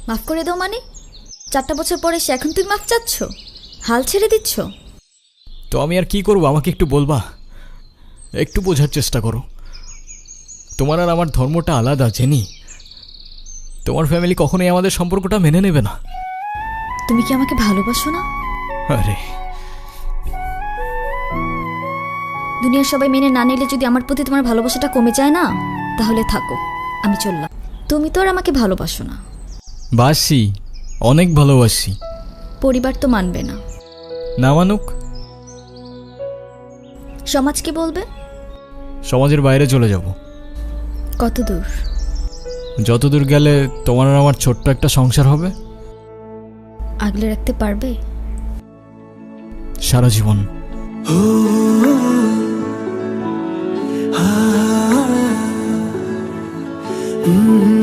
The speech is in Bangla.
মাফ করে দাও মানে? 4টা বছর পরে সে এখন তুমি মাফ চাচ্ছ? হাল ছেড়ে দিচ্ছ? তো আমি আর কি করব, আমাকে একটু বলবা? একটু বোঝার চেষ্টা করো। তোমার আর আমার ধর্মটা আলাদা জেনি। তোমার ফ্যামিলি কখনোই আমাদের সম্পর্কটা মেনে নেবে না। তুমি কি আমাকে ভালোবাসো না? আরে দুনিয়ার সবাই মেনে না নিলে যদি আমার প্রতি তোমার ভালোবাসাটা কমে যায় না, তাহলে থাকো, আমি চললাম। তুমি তো আর আমাকে ভালোবাসো না। বাসি, অনেক ভালোবাসি। পরিবার তো মানবে না। না মানুক? সমাজ কি বলবে? সমাজের বাইরে চলে যাব। কত দূর? যতদূর গেলে তোমার আর আমার ছোট্ট একটা সংসার হবে। আগলে রাখতে পারবে? সারা জীবন। Mm-hmm.